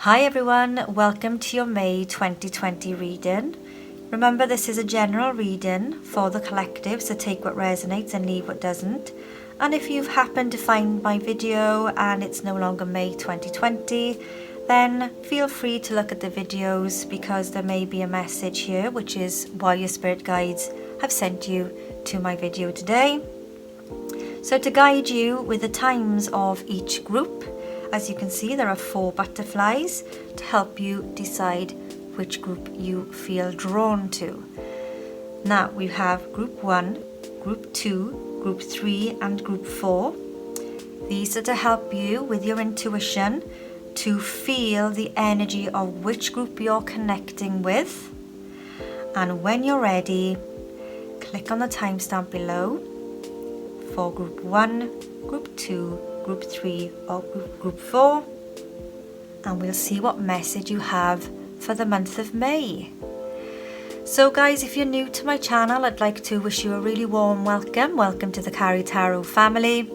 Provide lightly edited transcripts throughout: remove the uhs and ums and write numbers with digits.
Hi everyone, welcome to your May 2020 reading. Remember, this is a general reading for the collective, so take what resonates and leave what doesn't. And if you've happened to find my video and it's no longer May 2020, then feel free to look at the videos because there may be a message here, which is why your spirit guides have sent you to my video today. So to guide you with the times of each group, as you can see, there are 4 butterflies to help you decide which group you feel drawn to. Now we have group 1, group 2, group 3 and group 4. These are to help you with your intuition to feel the energy of which group you're connecting with. And when you're ready, click on the timestamp below for group 1, group 2, group 3 or group 4, and we'll see what message you have for the month of May. So guys, if you're new to my channel, I'd like to wish you a really warm welcome to the Carrie Tarot family.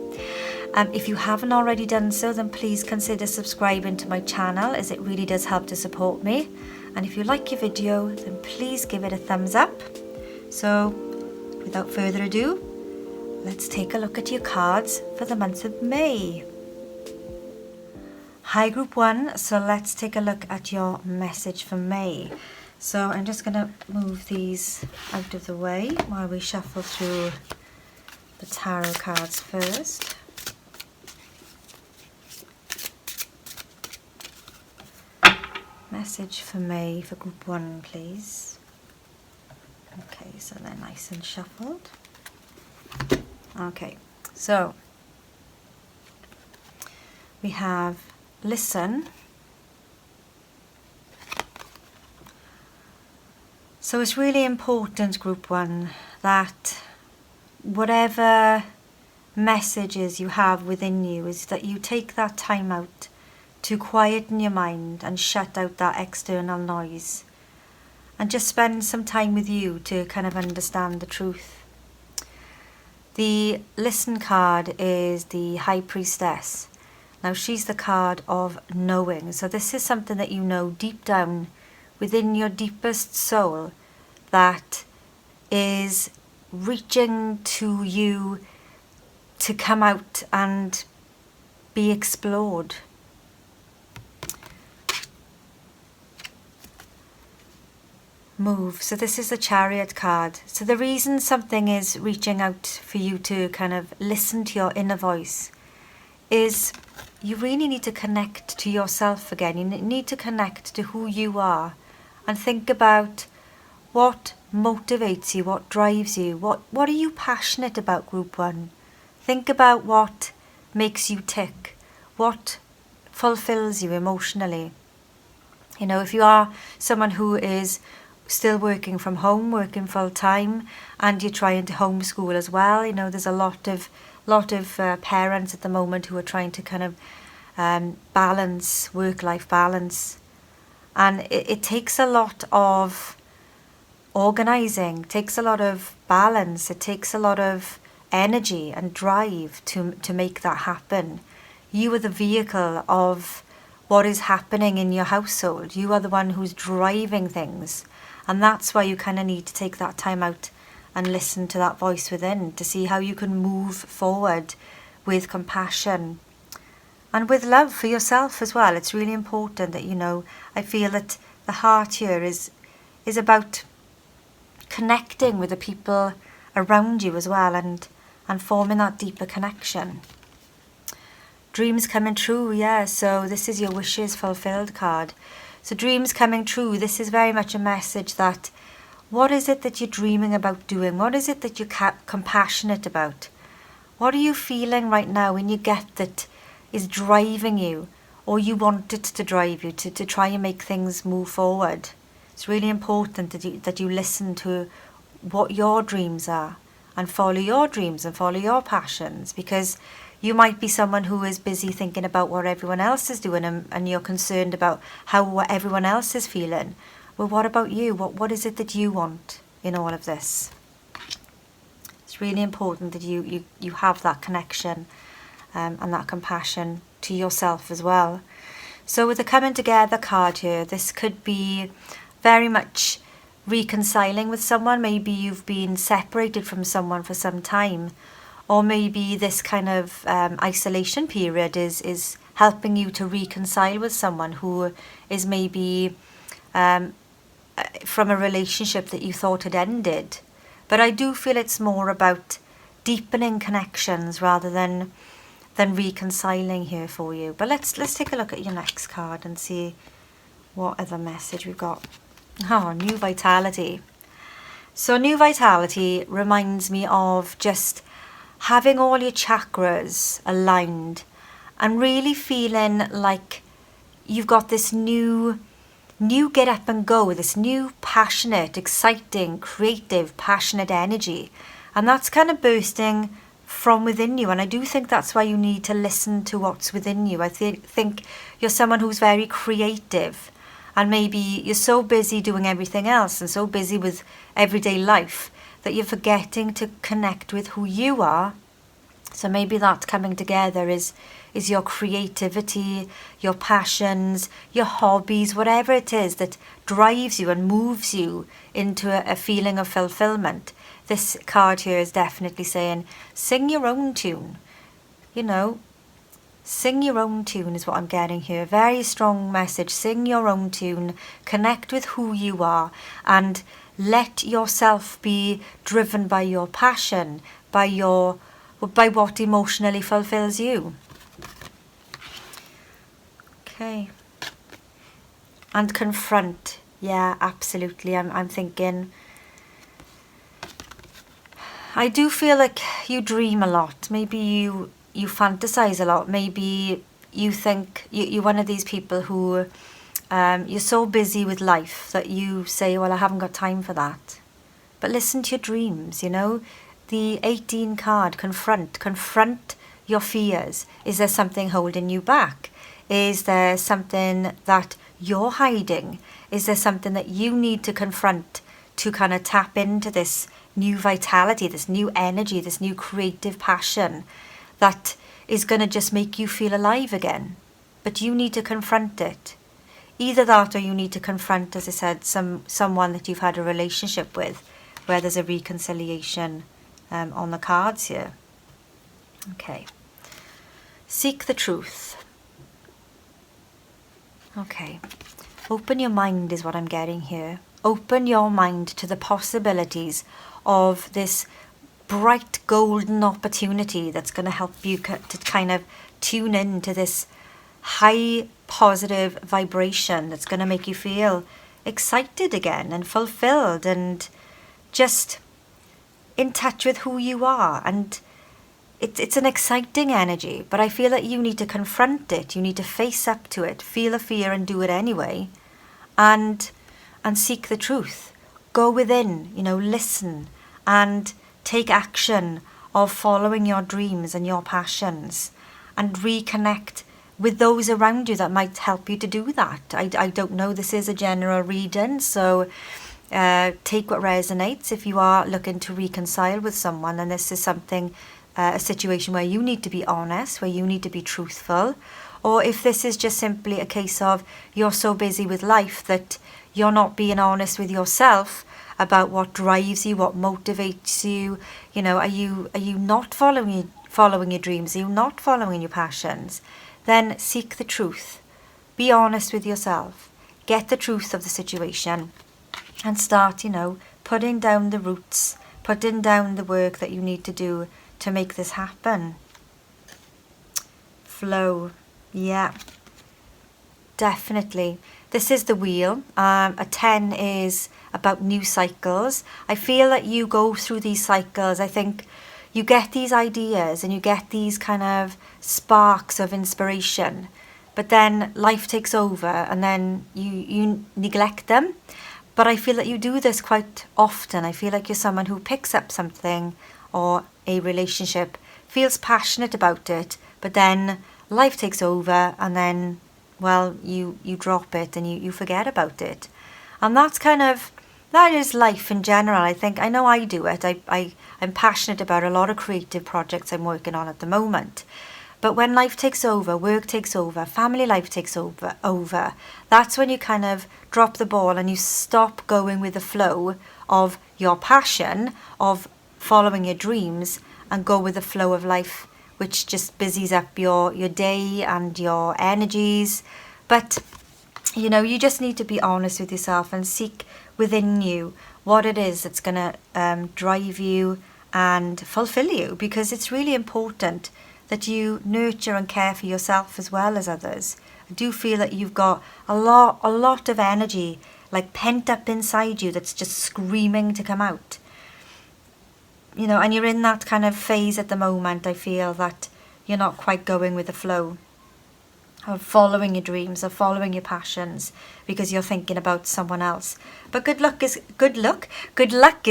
If you haven't already done so, then please consider subscribing to my channel, as it really does help to support me. And if you like your video, then please give it a thumbs up. So without further ado, let's take a look at your cards for the month of May. Hi group 1, so let's take a look at your message for May. So I'm just going to move these out of the way while we shuffle through the tarot cards first. Message for May for group 1, please. Okay, so they're nice and shuffled. Okay, so we have listen. So it's really important, group 1, that whatever messages you have within you is that you take that time out to quieten your mind and shut out that external noise and just spend some time with you to kind of understand the truth. The listen card is the High Priestess. Now she's the card of knowing. So this is something that you know deep down within your deepest soul that is reaching to you to come out and be explored. Move. So this is the Chariot card. So the reason something is reaching out for you to kind of listen to your inner voice is you really need to connect to yourself again. You need to connect to who you are and think about what motivates you, what drives you, what are you passionate about, group 1. Think about what makes you tick, what fulfills you emotionally. You know, if you are someone who is still working from home, working full time, and you're trying to homeschool as well, you know, there's a lot of parents at the moment who are trying to kind of balance, work-life balance, and it takes a lot of organizing, takes a lot of balance, it takes a lot of energy and drive to make that happen. You are the vehicle of what is happening in your household. You are the one who's driving things. And that's why you kind of need to take that time out and listen to that voice within to see how you can move forward with compassion and with love for yourself as well. It's really important that, you know, I feel that the heart here is about connecting with the people around you as well and forming that deeper connection. Dreams coming true, yeah, so this is your wishes fulfilled card. So dreams coming true, this is very much a message that what is it that you're dreaming about doing? What is it that you're compassionate about? What are you feeling right now in your gut that is driving you, or you want it to drive you to try and make things move forward? It's really important that you listen to what your dreams are and follow your dreams and follow your passions, because you might be someone who is busy thinking about what everyone else is doing and you're concerned about what everyone else is feeling. Well, what about you? What is it that you want in all of this? It's really important that you have that connection and that compassion to yourself as well. So with the coming together card here, this could be very much reconciling with someone. Maybe you've been separated from someone for some time, or maybe this kind of isolation period is helping you to reconcile with someone who is maybe from a relationship that you thought had ended. But I do feel it's more about deepening connections rather than reconciling here for you. But let's take a look at your next card and see what other message we've got. Oh, new vitality. So new vitality reminds me of just having all your chakras aligned and really feeling like you've got this new get up and go, this new passionate, exciting, creative, passionate energy. And that's kind of bursting from within you. And I do think that's why you need to listen to what's within you. I think you're someone who's very creative, and maybe you're so busy doing everything else and so busy with everyday life that you're forgetting to connect with who you are. So maybe that coming together is your creativity, your passions, your hobbies, whatever it is that drives you and moves you into a feeling of fulfillment. This card here is definitely saying, sing your own tune. You know, sing your own tune is what I'm getting here. Very strong message. Sing your own tune. Connect with who you are and let yourself be driven by your passion, by what emotionally fulfills you. Okay. And confront. Yeah, absolutely. I'm thinking, I do feel like you dream a lot. Maybe you fantasize a lot. Maybe you think you're one of these people who you're so busy with life that you say, well, I haven't got time for that. But listen to your dreams, you know. The 18 card, confront your fears. Is there something holding you back? Is there something that you're hiding? Is there something that you need to confront to kind of tap into this new vitality, this new energy, this new creative passion that is going to just make you feel alive again? But you need to confront it. Either that, or you need to confront, as I said, someone that you've had a relationship with where there's a reconciliation on the cards here. Okay. Seek the truth. Okay. Open your mind is what I'm getting here. Open your mind to the possibilities of this bright golden opportunity that's going to help you to kind of tune in to this high positive vibration that's going to make you feel excited again and fulfilled and just in touch with who you are. And it's an exciting energy, but I feel that you need to confront it. You need to face up to it, feel the fear and do it anyway, and seek the truth. Go within, listen and take action of following your dreams and your passions and reconnect with those around you that might help you to do that. I don't know, this is a general reading, so take what resonates. If you are looking to reconcile with someone and this is something, a situation where you need to be honest, where you need to be truthful, or if this is just simply a case of you're so busy with life that you're not being honest with yourself about what drives you, what motivates you, are you not following your dreams? Are you not following your passions? Then seek the truth. Be honest with yourself. Get the truth of the situation and start, putting down the roots, putting down the work that you need to do to make this happen. Flow. Yeah, definitely. This is the wheel. A 10 is about new cycles. I feel that you go through these cycles. I think you get these ideas and you get these kind of sparks of inspiration, but then life takes over and then you neglect them. But I feel that you do this quite often. I feel like you're someone who picks up something or a relationship, feels passionate about it, but then life takes over and then, well, you drop it and you forget about it. And that is life in general. I know I do it. I'm passionate about a lot of creative projects I'm working on at the moment. But when life takes over, work takes over, family life takes over, that's when you kind of drop the ball and you stop going with the flow of your passion, of following your dreams, and go with the flow of life, which just busies up your day and your energies. But, you know, you just need to be honest with yourself and seek within you what it is that's going to drive you and fulfill you, because it's really important that you nurture and care for yourself as well as others. I do feel that you've got a lot of energy like pent up inside you that's just screaming to come out. You know, and you're in that kind of phase at the moment, I feel, that you're not quite going with the flow of following your dreams, of following your passions, because you're thinking about someone else. But good luck is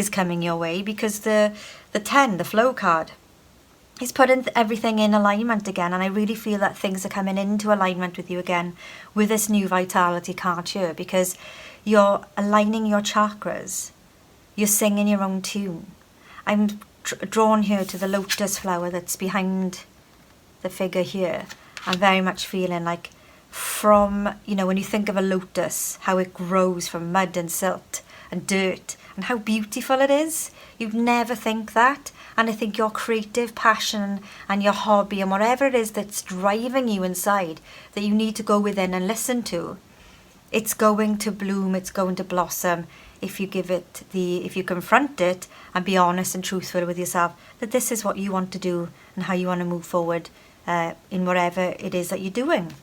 coming your way, because the 10, the flow card, is putting everything in alignment again, and I really feel that things are coming into alignment with you again with this new vitality card here, because you're aligning your chakras, you're singing your own tune. I'm drawn here to the lotus flower that's behind the figure here. I'm very much feeling like from, you know, when you think of a lotus, how it grows from mud and silt and dirt, and how beautiful it is. You'd never think that. And I think your creative passion and your hobby and whatever it is that's driving you inside, that you need to go within and listen to, it's going to bloom, it's going to blossom if you if you confront it and be honest and truthful with yourself that this is what you want to do and how you want to move forward in whatever it is that you're doing.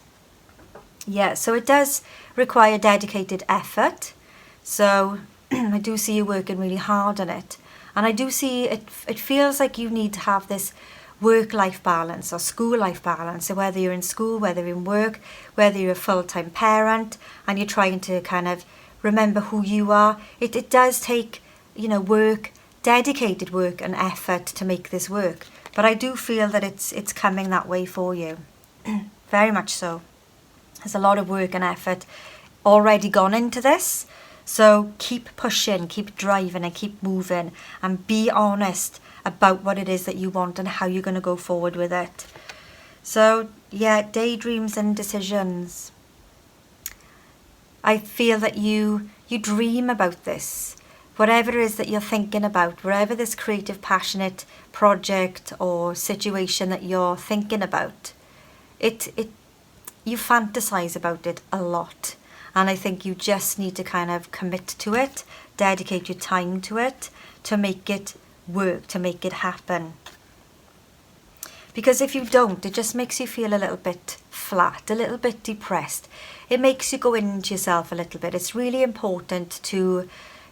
Yeah, so it does require dedicated effort. So I do see you working really hard on it. And I do see it feels like you need to have this work-life balance or school-life balance. So whether you're in school, whether you're in work, whether you're a full-time parent and you're trying to kind of remember who you are, it does take, you know, work, dedicated work and effort to make this work. But I do feel that it's coming that way for you. Very much so. There's a lot of work and effort already gone into this. So keep pushing, keep driving and keep moving, and be honest about what it is that you want and how you're going to go forward with it. So yeah, daydreams and decisions. I feel that you dream about this. Whatever it is that you're thinking about, wherever this creative, passionate project or situation that you're thinking about, you fantasize about it a lot. And I think you just need to kind of commit to it, dedicate your time to it, to make it work, to make it happen. Because if you don't, it just makes you feel a little bit flat, a little bit depressed. It makes you go into yourself a little bit. It's really important to,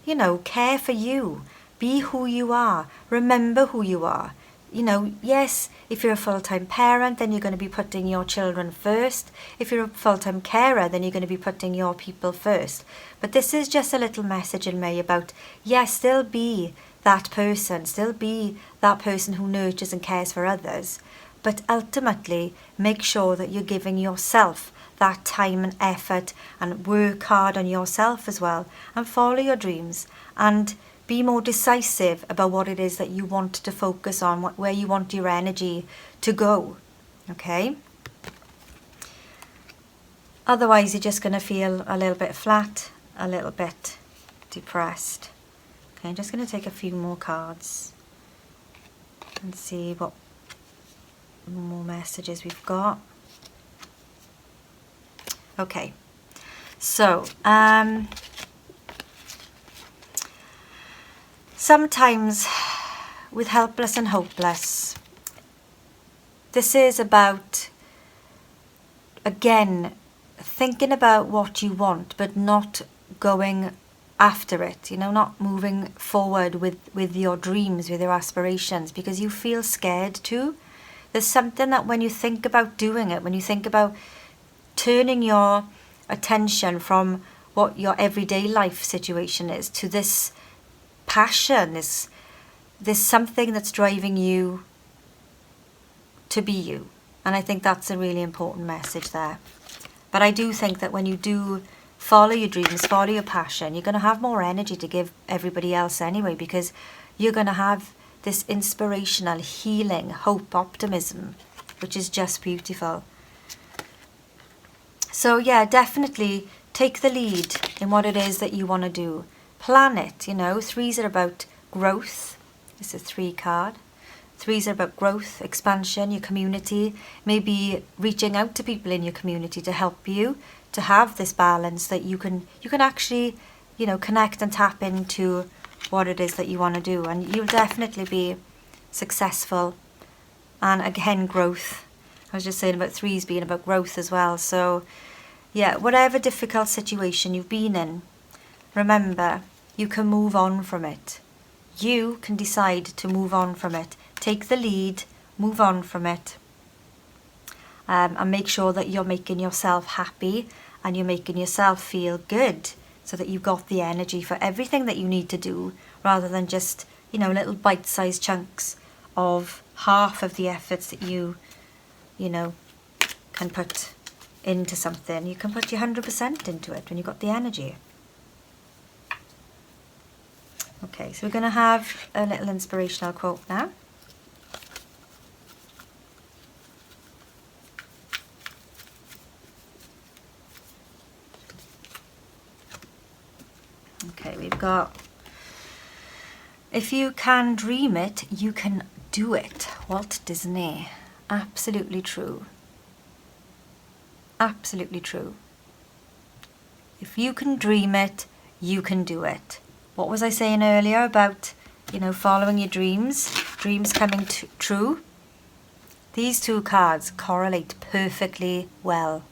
you know, care for you. Be who you are. Remember who you are. You know, yes, if you're a full-time parent, then you're going to be putting your children first. If you're a full-time carer, then you're going to be putting your people first. But this is just a little message in me about, yes, still be that person who nurtures and cares for others. But ultimately, make sure that you're giving yourself that time and effort and work hard on yourself as well, and follow your dreams and be more decisive about what it is that you want to focus on, where you want your energy to go, okay? Otherwise, you're just going to feel a little bit flat, a little bit depressed. Okay, I'm just going to take a few more cards and see what more messages we've got. Okay, so sometimes with helpless and hopeless, this is about, again, thinking about what you want but not going after it, you know, not moving forward with your dreams, with your aspirations, because you feel scared too. There's something that when you think about doing it, when you think about turning your attention from what your everyday life situation is to this passion, this something that's driving you to be you. And I think that's a really important message there. But I do think that when you do follow your dreams, follow your passion, you're going to have more energy to give everybody else anyway, because you're going to have this inspirational, healing, hope, optimism which is just beautiful. So yeah, definitely take the lead in what it is that you want to do. Plan it, you know. Threes are about growth. It's a 3 card. Threes are about growth, expansion, your community, maybe reaching out to people in your community to help you to have this balance that you can actually, you know, connect and tap into what it is that you want to do, and you'll definitely be successful. And again, growth. I was just saying about threes being about growth as well. So yeah, whatever difficult situation you've been in, remember, you can move on from it. You can decide to move on from it. Take the lead, move on from it, and make sure that you're making yourself happy and you're making yourself feel good, so that you've got the energy for everything that you need to do, rather than just, you know, little bite-sized chunks of half of the efforts that you know, can put into something. You can put your 100% into it when you've got the energy. Okay, so we're going to have a little inspirational quote now. Okay, we've got, if you can dream it, you can do it. Walt Disney. Absolutely true. Absolutely true. If you can dream it, you can do it. What was I saying earlier about, you know, following your dreams coming true? These 2 cards correlate perfectly well.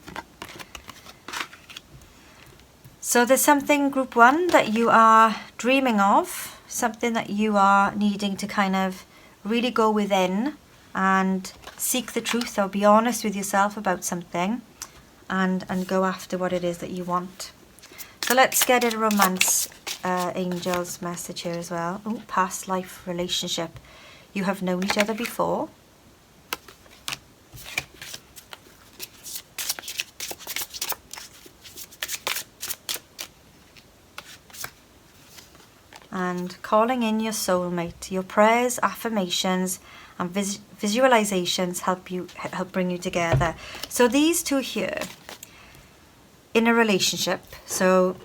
So there's something, group 1, that you are dreaming of, something that you are needing to kind of really go within and seek the truth, or be honest with yourself about something, and go after what it is that you want. So let's get a romance angel's message here as well. Oh, past life relationship. You have known each other before. And calling in your soulmate. Your prayers, affirmations and visualizations help bring you together. So these 2 here in a relationship. So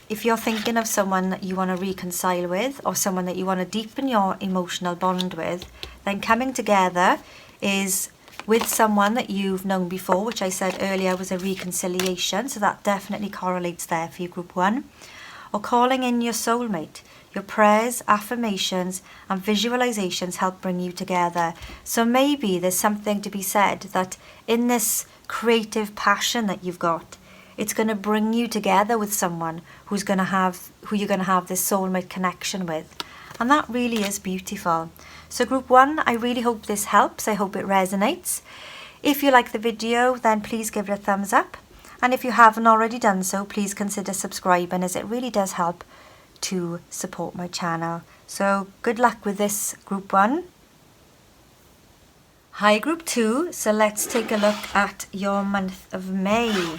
if you're thinking of someone that you want to reconcile with, or someone that you want to deepen your emotional bond with, then coming together is with someone that you've known before, which I said earlier was a reconciliation. So that definitely correlates there for you, group 1. Or calling in your soulmate. Your prayers, affirmations and visualizations help bring you together. So maybe there's something to be said that in this creative passion that you've got, it's going to bring you together with someone who you're going to have this soulmate connection with. And that really is beautiful. So group 1, I really hope this helps. I hope it resonates. If you like the video, then please give it a thumbs up. And if you haven't already done so, please consider subscribing, as it really does help to support my channel. So good luck with this, group 1. Hi, group 2. So let's take a look at your month of May.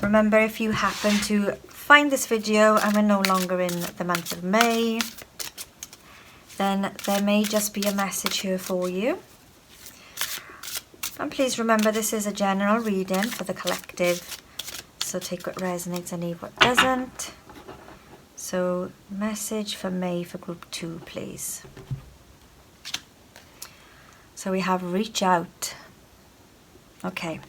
Remember, if you happen to find this video and we're no longer in the month of May, then there may just be a message here for you. And please remember, this is a general reading for the collective. So take what resonates and leave what doesn't. So message for May for group 2, please. So we have reach out. Okay.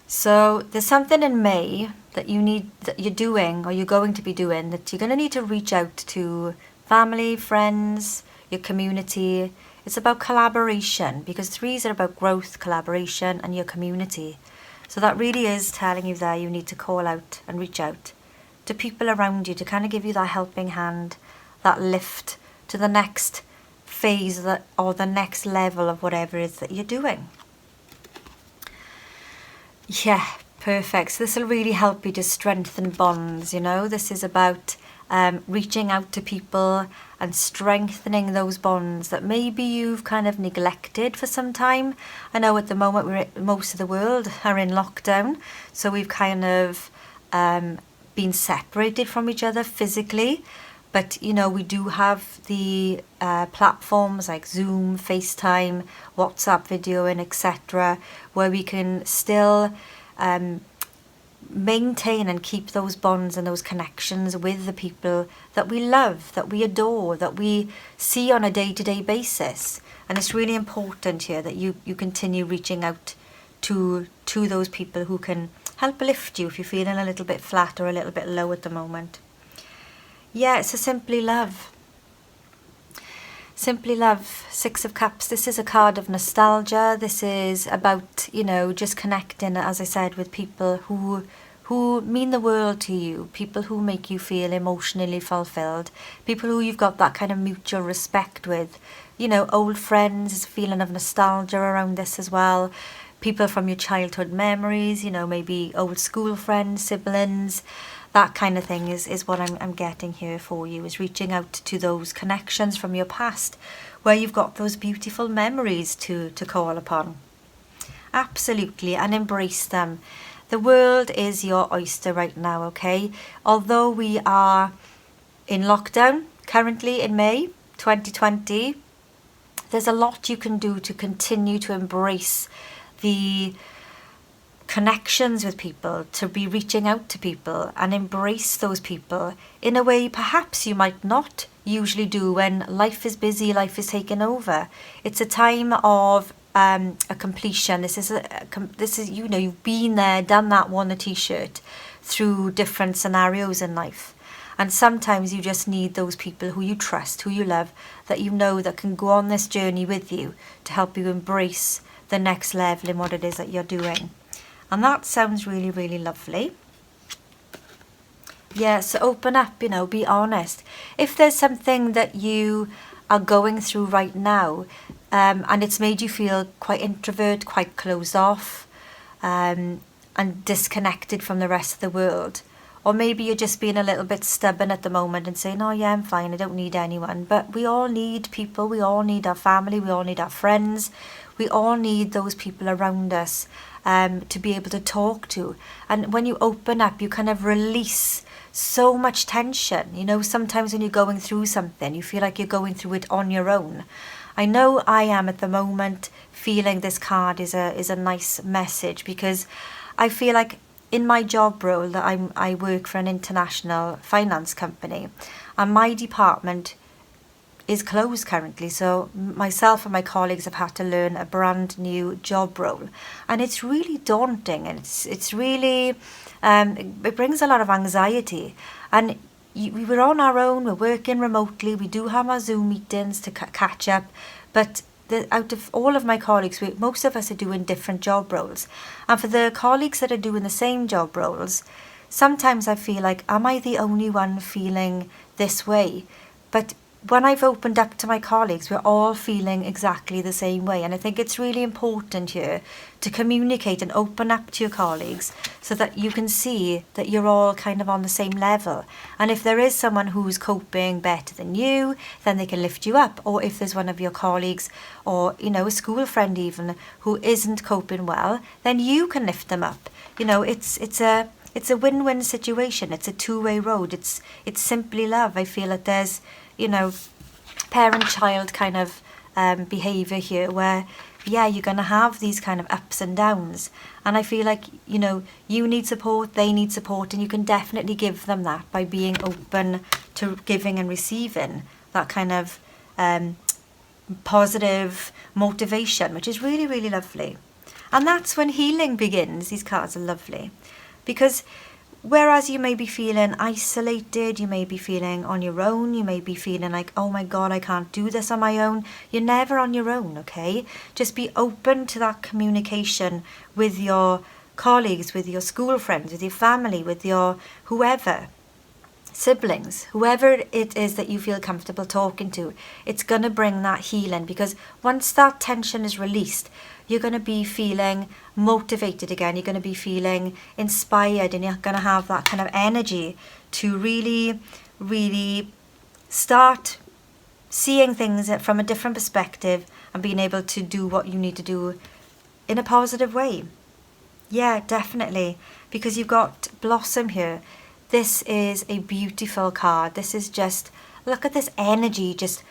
So there's something in May that you're doing, or you're going to be doing, that you're going to need to reach out to family, friends, your community. It's about collaboration, because 3s are about growth, collaboration and your community. So that really is telling you there you need to call out and reach out to people around you to kind of give you that helping hand, that lift to the next phase or the next level of whatever it is that you're doing. Yeah, perfect. So this will really help you to strengthen bonds, you know. This is about reaching out to people and strengthening those bonds that maybe you've kind of neglected for some time. I know at the moment most of the world are in lockdown, so we've kind of been separated from each other physically, But, we do have the platforms like Zoom, FaceTime, WhatsApp videoing, etc., where we can still maintain and keep those bonds and those connections with the people that we love, that we adore, that we see on a day-to-day basis. And it's really important here that you continue reaching out to those people who can help lift you if you're feeling a little bit flat or a little bit low at the moment. Yeah, so simply love. Simply love, Six of Cups. This is a card of nostalgia. This is about, just connecting, as I said, with people who mean the world to you, people who make you feel emotionally fulfilled, people who you've got that kind of mutual respect with. Old friends, is a feeling of nostalgia around this as well. People from your childhood memories, maybe old school friends, siblings, that kind of thing is what I'm getting here for you, is reaching out to those connections from your past where you've got those beautiful memories to call upon. Absolutely, and embrace them. The world is your oyster right now, okay? Although we are in lockdown currently in May 2020, there's a lot you can do to continue to embrace the connections with people, to be reaching out to people and embrace those people in a way perhaps you might not usually do when life is busy, life is taken over. It's a time of a completion. This is you've been there, done that, worn the t-shirt through different scenarios in life. And sometimes you just need those people who you trust, who you love, that that can go on this journey with you to help you embrace the next level in what it is that you're doing. And that sounds really, really lovely. Yeah, so open up, be honest. If there's something that you are going through right now, and it's made you feel quite introvert, quite closed off, and disconnected from the rest of the world, or maybe you're just being a little bit stubborn at the moment and saying, oh yeah, I'm fine, I don't need anyone. But we all need people, we all need our family, we all need our friends, we all need those people around us to be able to talk to. And when you open up, you kind of release so much tension. Sometimes when you're going through something, you feel like you're going through it on your own. I know I am at the moment feeling this card is a nice message, because I feel like in my job role that I work for an international finance company, and my department is closed currently, so myself and my colleagues have had to learn a brand new job role, and it's really daunting, and it's really it brings a lot of anxiety. And we were on our own, we're working remotely, we do have our Zoom meetings to catch up, but out of all of my colleagues, most of us are doing different job roles. And for the colleagues that are doing the same job roles, sometimes I feel like, am I the only one feeling this way? But when I've opened up to my colleagues, we're all feeling exactly the same way. And I think it's really important here to communicate and open up to your colleagues so that you can see that you're all kind of on the same level. And if there is someone who's coping better than you, then they can lift you up. Or if there's one of your colleagues or, a school friend even who isn't coping well, then you can lift them up. It's a win-win situation. It's a two-way road. It's simply love. I feel that there's parent-child kind of behaviour here where, you're going to have these kind of ups and downs. And I feel like, you need support, they need support, and you can definitely give them that by being open to giving and receiving that kind of positive motivation, which is really, really lovely. And that's when healing begins. These cards are lovely because whereas you may be feeling isolated, you may be feeling on your own, you may be feeling like, oh my God, I can't do this on my own. You're never on your own, okay? Just be open to that communication with your colleagues, with your school friends, with your family, with your whoever, siblings, whoever it is that you feel comfortable talking to. It's going to bring that healing, because once that tension is released, you're going to be feeling motivated again. You're going to be feeling inspired, and you're going to have that kind of energy to really, really start seeing things from a different perspective and being able to do what you need to do in a positive way. Yeah, definitely. Because you've got Blossom here. this is a beautiful card. This is just, look at this energy just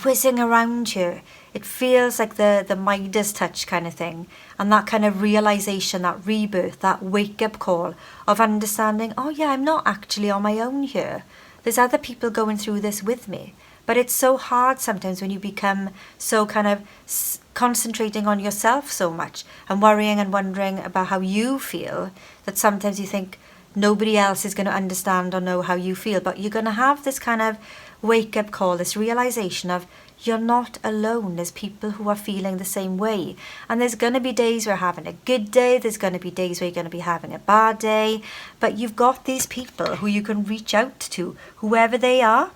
whizzing around you. It feels like the Midas touch kind of thing, and that kind of realization, that rebirth, that wake-up call of understanding, oh yeah, I'm not actually on my own here. There's other people going through this with me. But it's so hard sometimes when you become so kind of concentrating on yourself so much and worrying and wondering about how you feel, that sometimes you think nobody else is going to understand or know how you feel. But you're going to have this kind of wake-up call, this realization of you're not alone. There's people who are feeling the same way. And there's going to be days where you're having a good day. There's going to be days where you're going to be having a bad day. But you've got these people who you can reach out to, whoever they are.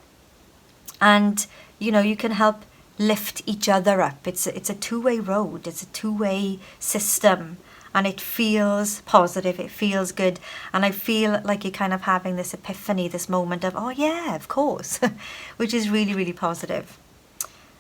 And, you know, you can help lift each other up. It's a two-way road. It's a two-way system. And it feels positive. It feels good. And I feel like you're kind of having this epiphany, this moment of, oh, yeah, of course, which is really, really positive.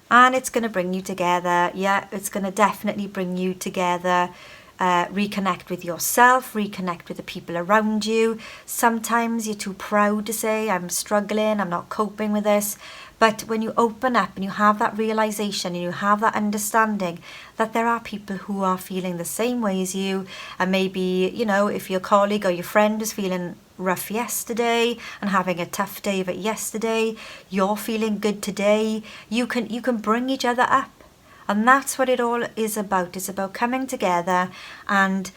And it's going to bring you together. Yeah, it's going to definitely bring you together. Reconnect with yourself, reconnect with the people around you. Sometimes you're too proud to say, I'm struggling, I'm not coping with this. But when you open up and you have that realization and you have that understanding that there are people who are feeling the same way as you, and maybe, you know, if your colleague or your friend was feeling rough yesterday and having a tough day of it yesterday, you're feeling good today, you can bring each other up. And that's what it all is about. It's about coming together and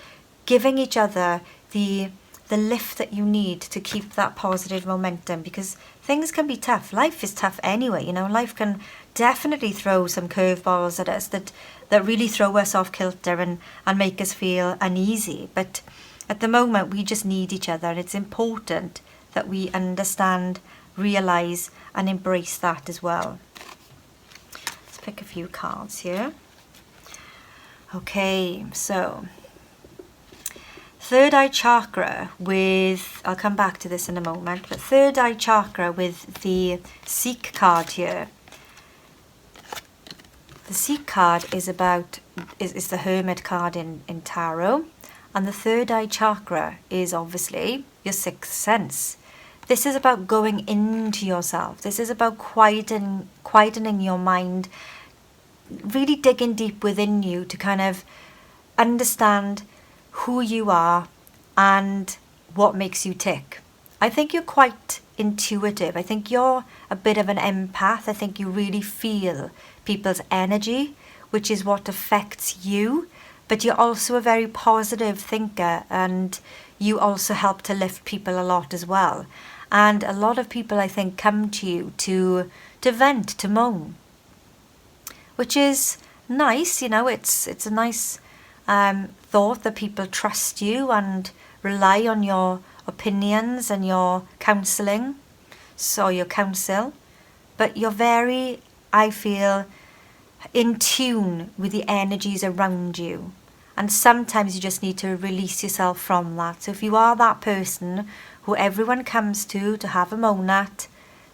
giving each other the lift that you need to keep that positive momentum, because things can be tough. Life is tough anyway, you know. Life can definitely throw some curveballs at us that really throw us off kilter and make us feel uneasy. But at the moment, we just need each other, and it's important that we understand, realise and embrace that as well. Let's pick a few cards here. Okay, so third eye chakra with, I'll come back to this in a moment, but third eye chakra with the Seek card here. The Seek card is the Hermit card in tarot, and the third eye chakra is obviously your sixth sense. This is about going into yourself. This is about quietening your mind, really digging deep within you to kind of understand who you are and what makes you tick. I think you're quite intuitive. I think you're a bit of an empath. I think you really feel people's energy, which is what affects you. But you're also a very positive thinker, and you also help to lift people a lot as well. And a lot of people, I think, come to you to vent, to moan, which is nice. You know, it's a nice thought that people trust you and rely on your opinions and your counselling, so your counsel. But you're very, I feel, in tune with the energies around you. And sometimes you just need to release yourself from that. So if you are that person who everyone comes to have a moan at,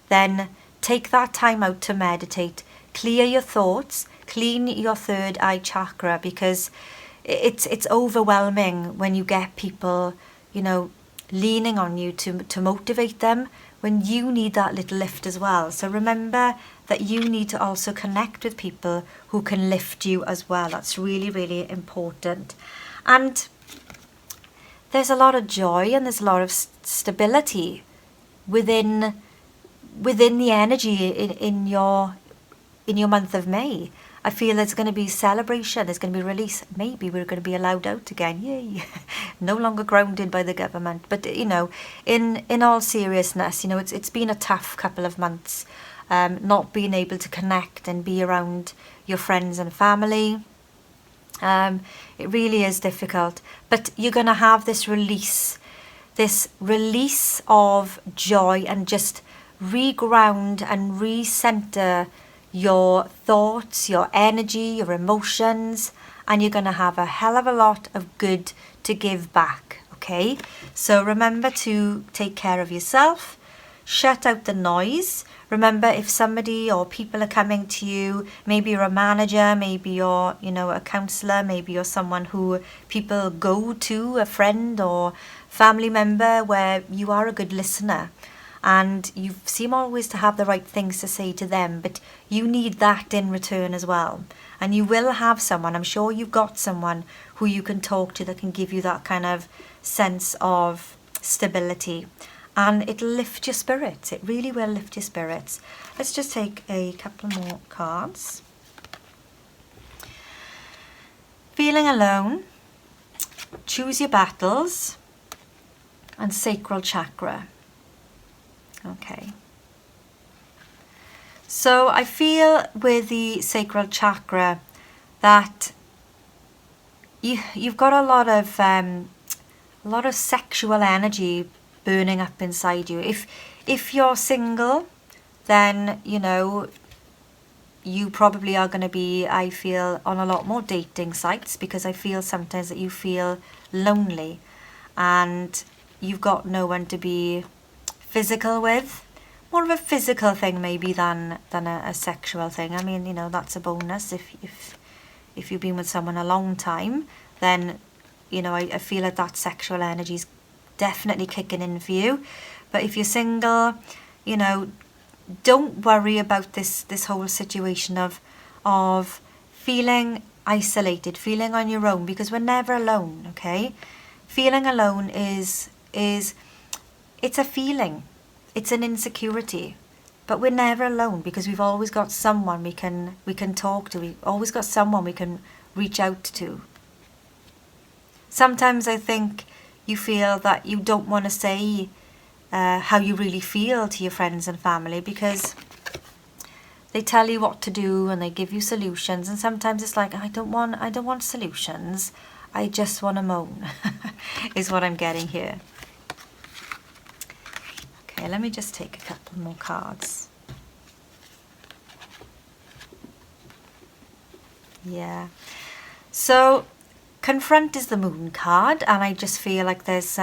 then take that time out to meditate. Clear your thoughts, clean your third eye chakra, because it's overwhelming when you get people, you know, leaning on you to motivate them, when you need that little lift as well. So remember that you need to also connect with people who can lift you as well. That's really, really important. And there's a lot of joy and there's a lot of stability within the energy in your month of May. I feel there's going to be celebration, there's going to be release. Maybe we're going to be allowed out again. Yay. No longer grounded by the government. But, you know, in all seriousness, you know, it's been a tough couple of months, not being able to connect and be around your friends and family. It really is difficult. But you're going to have this release of joy, and just reground and recenter your thoughts, your energy, your emotions, and you're going to have a hell of a lot of good to give back, okay? So remember to take care of yourself, shut out the noise. Remember, if somebody or people are coming to you, maybe you're a manager, maybe you're, you know, a counsellor, maybe you're someone who people go to, a friend or family member where you are a good listener and you seem always to have the right things to say to them, but you need that in return as well. And you will have someone, I'm sure you've got someone who you can talk to that can give you that kind of sense of stability. And it'll lift your spirits. It really will lift your spirits. Let's just take a couple more cards. Feeling alone, choose your battles, and sacral chakra. Okay. So I feel with the sacral chakra that you've got a lot of sexual energy burning up inside you. If you're single, then you probably are going to be, I feel, on a lot more dating sites, because I feel sometimes that you feel lonely and you've got no one to be physical with. More of a physical thing maybe than a sexual thing. I mean, that's a bonus. If you've been with someone a long time, then I feel that sexual energy is definitely kicking in for you. But if you're single, don't worry about this whole situation of feeling isolated, feeling on your own, because we're never alone, okay? Feeling alone is it's a feeling. It's an insecurity. But we're never alone, because we've always got someone we can talk to. We've always got someone we can reach out to. Sometimes I think you feel that you don't want to say how you really feel to your friends and family, because they tell you what to do and they give you solutions, and sometimes it's like, I don't want solutions, I just want to moan is what I'm getting here. Okay, let me just take a couple more cards. Yeah, so confront is the moon card, and I just feel like there's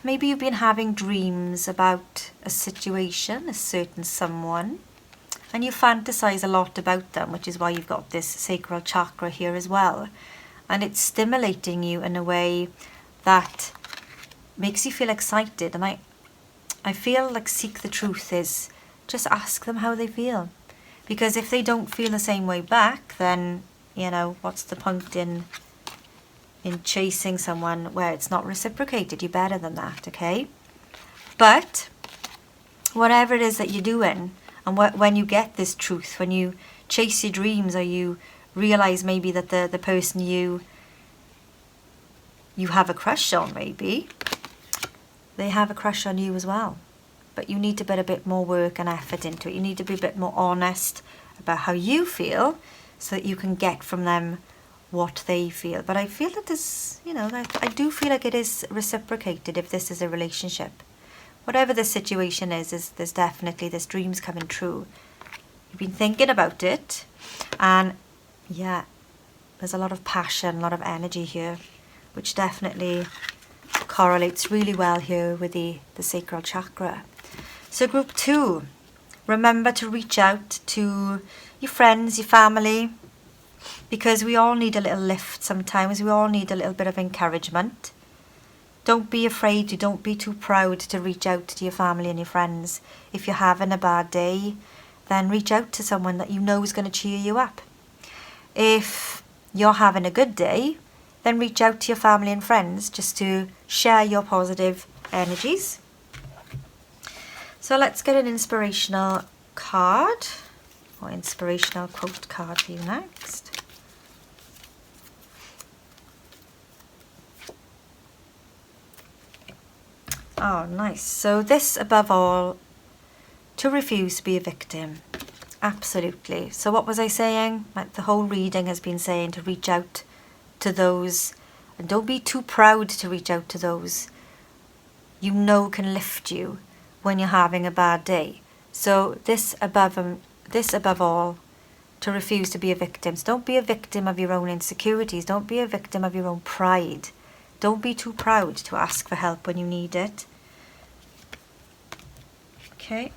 maybe you've been having dreams about a situation, a certain someone, and you fantasize a lot about them, which is why you've got this sacral chakra here as well. And it's stimulating you in a way that makes you feel excited. And I feel like seek the truth is just ask them how they feel. Because if they don't feel the same way back, then, what's the point in chasing someone where it's not reciprocated? You're better than that, okay? But whatever it is that you're doing, and when you get this truth, when you chase your dreams, or you realize maybe that the person you have a crush on, maybe they have a crush on you as well. But you need to put a bit more work and effort into it. You need to be a bit more honest about how you feel, so that you can get from them what they feel. But I feel that this, I do feel like it is reciprocated if this is a relationship. Whatever the situation is there's definitely this dream's coming true. You've been thinking about it, and yeah, there's a lot of passion, a lot of energy here, which definitely correlates really well here with the sacral chakra. So group 2, remember to reach out to your friends, your family, because we all need a little lift sometimes. We all need a little bit of encouragement. Don't be afraid to, don't be too proud to reach out to your family and your friends. If you're having a bad day, then reach out to someone that you know is going to cheer you up. If you're having a good day, then reach out to your family and friends just to share your positive energies. So let's get an inspirational card, or inspirational quote card for you next. Oh, nice. So this, above all, to refuse to be a victim. Absolutely. So what was I saying? Like, the whole reading has been saying to reach out to those, and don't be too proud to reach out to those you know can lift you when you're having a bad day. So this above all, to refuse to be a victim. So don't be a victim of your own insecurities. Don't be a victim of your own pride. Don't be too proud to ask for help when you need it. Okay.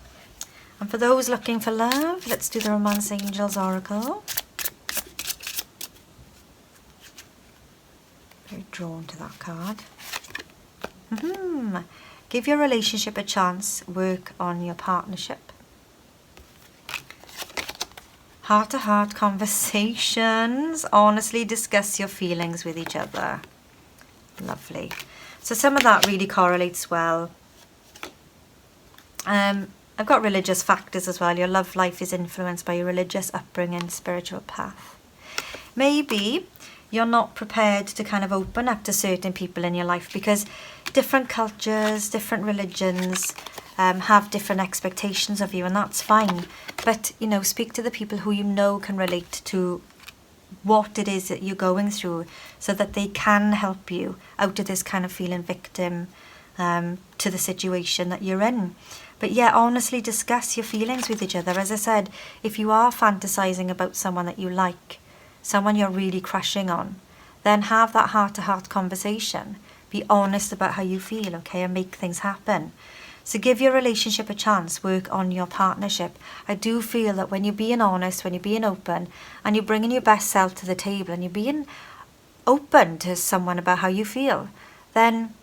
And for those looking for love, let's do the Romance Angels Oracle. Very drawn to that card. Give your relationship a chance. Work on your partnership. Heart-to-heart conversations. Honestly discuss your feelings with each other. Lovely. So some of that really correlates well. I've got religious factors as well. Your love life is influenced by your religious upbringing, spiritual path. Maybe you're not prepared to kind of open up to certain people in your life because different cultures, different religions have different expectations of you, and that's fine. But, you know, speak to the people who you know can relate to what it is that you're going through so that they can help you out of this kind of feeling victim to the situation that you're in. But yeah, honestly discuss your feelings with each other. As I said, if you are fantasizing about someone that you like, someone you're really crushing on, then have that heart-to-heart conversation. Be honest about how you feel, okay, and make things happen. So give your relationship a chance. Work on your partnership. I do feel that when you're being honest, when you're being open, and you're bringing your best self to the table, and you're being open to someone about how you feel, then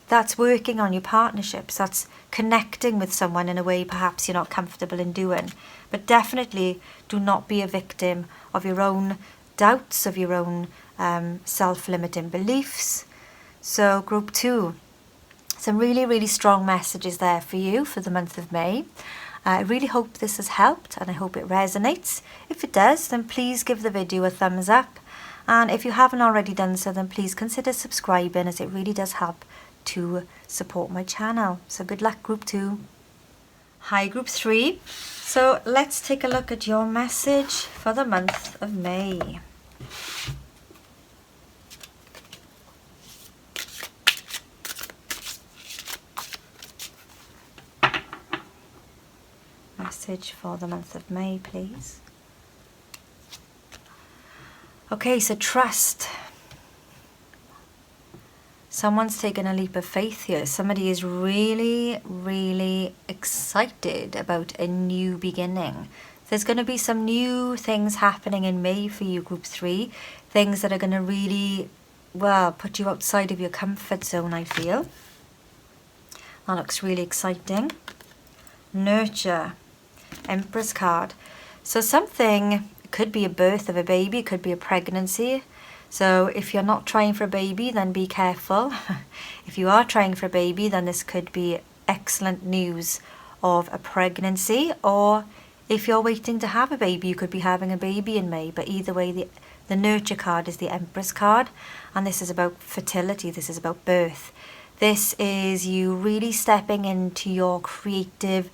that's working on your partnerships. That's connecting with someone in a way perhaps you're not comfortable in doing. But definitely do not be a victim of your own doubts, of your own self-limiting beliefs. So group 2, some really, really strong messages there for you for the month of May. I really hope this has helped and I hope it resonates. If it does, then please give the video a thumbs up. And if you haven't already done so, then please consider subscribing, as it really does help to support my channel. So good luck, group 2. Hi, group 3. So let's take a look at your message for the month of May. Message for the month of May, please. Okay, so trust. Someone's taken a leap of faith here. Somebody is really, really excited about a new beginning. There's going to be some new things happening in May for you, group 3. Things that are going to really, well, put you outside of your comfort zone, I feel. That looks really exciting. Nurture. Empress card. So something, could be a birth of a baby, it could be a pregnancy. So if you're not trying for a baby, then be careful. If you are trying for a baby, then this could be excellent news of a pregnancy. Or if you're waiting to have a baby, you could be having a baby in May. But either way, the nurture card is the Empress card. And this is about fertility. This is about birth. This is you really stepping into your creative,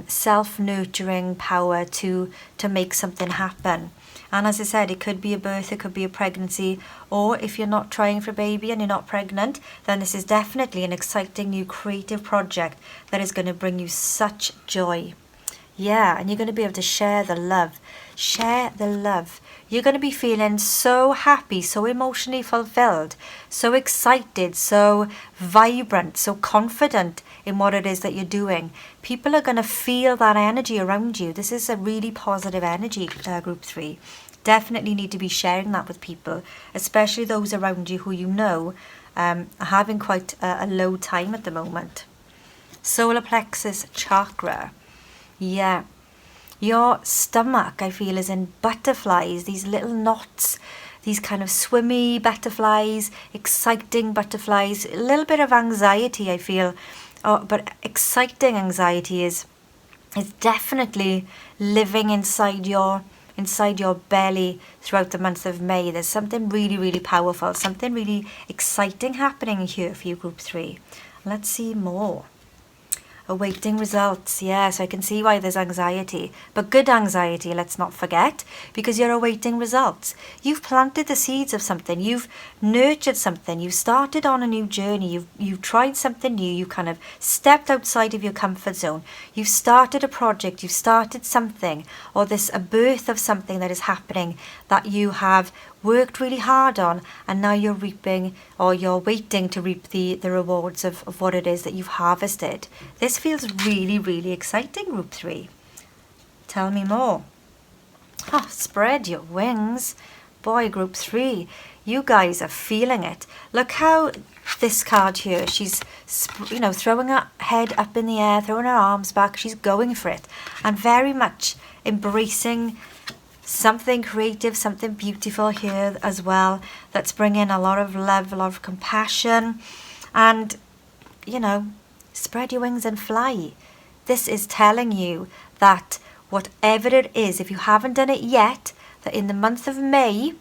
self-nurturing power to make something happen. And as I said, it could be a birth, it could be a pregnancy, or if you're not trying for a baby and you're not pregnant, then this is definitely an exciting new creative project that is going to bring you such joy. Yeah, and you're going to be able to share the love. Share the love. You're going to be feeling so happy, so emotionally fulfilled, so excited, so vibrant, so confident in what it is that you're doing. People are going to feel that energy around you. This is a really positive energy, group 3. Definitely need to be sharing that with people, especially those around you who you know are having quite a low time at the moment. Solar plexus chakra. Yeah, your stomach, I feel, is in butterflies, these little knots, these kind of swimmy butterflies, exciting butterflies, a little bit of anxiety, I feel. But exciting anxiety is definitely living inside your belly throughout the month of May. There's something really, really powerful, something really exciting happening here for you, group 3. Let's see more. Awaiting results. Yes, I can see why there's anxiety, but good anxiety, let's not forget, because you're awaiting results. You've planted the seeds of something, you've nurtured something, you've started on a new journey, you've tried something new, you kind of stepped outside of your comfort zone, you've started a project, you've started something, or a birth of something that is happening that you have worked really hard on, and now you're reaping, or you're waiting to reap the rewards of what it is that you've harvested. This feels really, really exciting, group 3. Tell me more. Spread your wings. Boy, group 3, You guys are feeling it. Look how this card here, she's, you know, throwing her head up in the air, throwing her arms back. She's going for it and very much embracing something creative, something beautiful here as well. That's bringing a lot of love, a lot of compassion, and, you know, spread your wings and fly. This is telling you that whatever it is, if you haven't done it yet, that in the month of May,